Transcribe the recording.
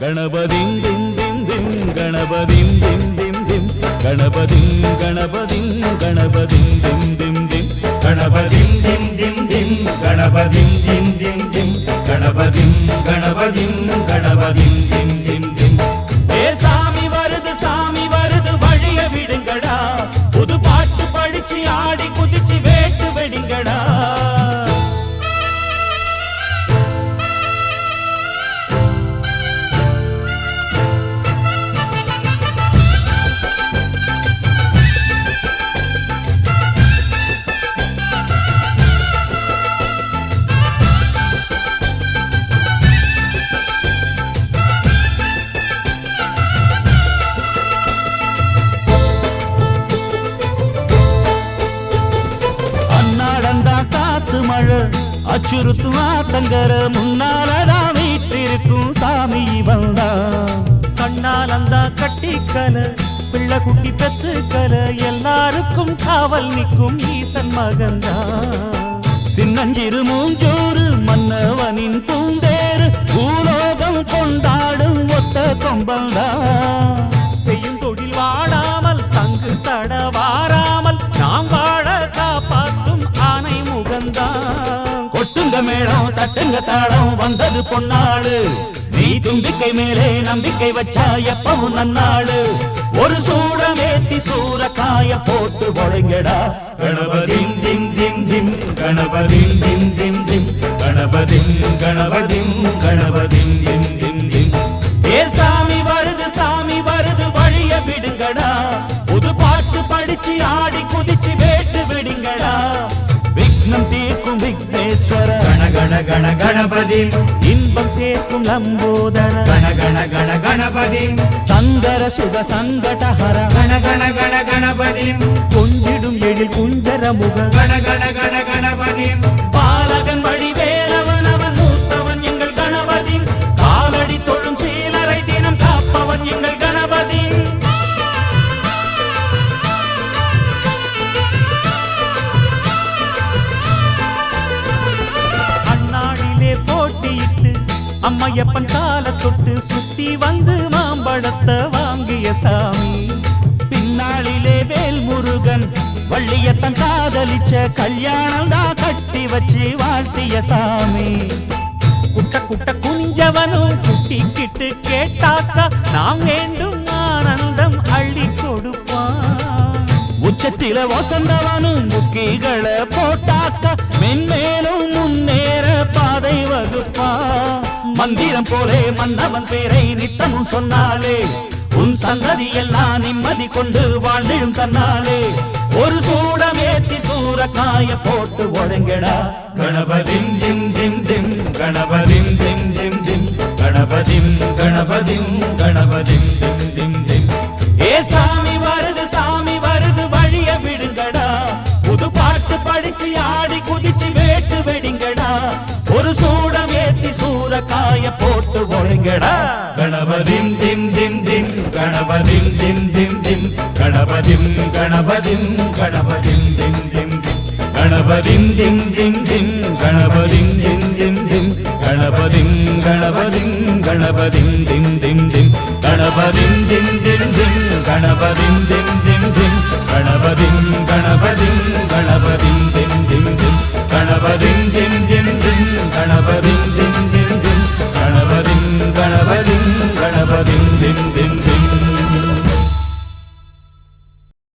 गणपतिं दिं दिं दिं गणपतिं दिं दिं दिं गणपतिं गणपतिं गणपतिं दिं दिं दिं गणपतिं दिं दिं दिं गणपतिं दिं दिं दिं गणपतिं गणपतिं गणपतिं दिं दिं दिं ए சாமி வருது வழிய விடுங்கடா புது பாட்டு படிச்சு ஆடி குதிச்சு வேட்டு வெடிங்கடா அச்சுறுத்தும் ஆத்தங்கர முன்னாலதான் வீற்றிருக்கும் சாமி வந்தா கண்ணால் அந்த கட்டிக்கல பிள்ளை குட்டி பெத்துக்கல எல்லாருக்கும் காவல் நிற்கும் ஈசன் மகந்தா சின்னஞ்சிறு மூஞ்சோறு மன்னவனின் பூந்தேறு பூலோகம் கொண்டாடும் ஒத்த கொம்பந்தா செய்யும் தொழில் வாடாமல் தங்கு தட வாராமல் நாம் வாழ காப்பாற்றும் ஆனை முகந்தா கொட்டுங்க மேளம் தட்டுங்க தாளம் வந்தது பொன்னாடு நீ தும்பிக்கை மேலே நம்பிக்கை வச்சா எப்பவும் நன்னாடு ஒரு சூடம் ஏத்தி சூரக்காய போட்டு ஒழுங்கடா கணபதிம் திம் திம் திம் கணபதிம் திம் திம் திம் கணபதிம் கணபதிம் கணபதிம் திம் திம் திம் ஏ சாமி வருது வழிய விடுங்கடா புது பாட்டு படிச்சு ஆடி குதிச்சு வேட்டு வெடிங்கடா விக்னம் தீர்க்கும் விக்னேஸ்வர கண கண கண கணபதி இன்பம் சேர்க்கும் லம்போதர கண கண கண கணபதி சங்கர சுக சங்கடஹர கண கண கண கணபதி கொஞ்சிடும் எழில் குஞ்சர முக கண கண கண கணபதி பாலகன் வடிவேலவன் அவன் மூத்தவன் எங்கள் கணபதி காலடி தொழும் சீலரை தினம் காப்பவன் எங்கள் கணபதி அம்மையப்பன் கால தொட்டு சுத்தி வந்து மாம்பழத்தை வாங்கிய சாமி பின்னாளிலே வேல் முருகன் வள்ளியத்தன் காதலிச்ச கல்யாணம் தான் கட்டி வச்சு வாழ்த்திய சாமி குட்ட குட்ட குனிஞ்சவனும் குட்டிக்கிட்டு கேட்டாக்கா நாம் வேண்டும் ஆனந்தம் அள்ளி கொடுப்பான் உச்சத்தில வசந்தவனும் முக்கிகளை போட்டாக்கா மென்மேலும் முன்னேற பாதை வகுப்பான் மந்திரம் போலே மன்னவன் பேரை நித்தமும் சொன்னாலே உன் சந்ததி எல்லாம் நிம்மதி கொண்டு வாழ்ந்திடும் தன்னாலே ஒரு சூடம் ஏத்தி சூரக்காய போட்டு ஒழுங்கடா கணபதிம் திம் திம் திம் கணபதிம் திம் திம் திம் கணபதிம் கணபதிம் கணபதிம் திம் திம் திம் ஏ சாமி வருது வழிய விடுங்கடா புது பாட்டு படிச்சு ஆடி குதிச்சு வேட்டு வெடிங்கடா ஒரு சூடம் ஏத்தி சூரக்காய போட்டு ஒழுங்கடா கணபதிம் திம் திம் திம் கணபதிம் திம் திம் திம் கணபதிம் கணபதிம் கணபதிம் திம் திம் திம் கணபதிம் திம் திம் திம் கணபதிம் திம் திம் திம் கணபதிம் கணபதிம் கணபதிம் திம் திம் திம் கணபதிம் திம் திம் திம் கணபதிம் திம் திம் திம் கணபதிம் கணபதிம் கணபதிம் திம் திம் திம் கணபதிம் திம் திம் திம் கணபதிம் திம் திம் திம் கணபதிம் கணபதிம் கணபதிம் திம் திம்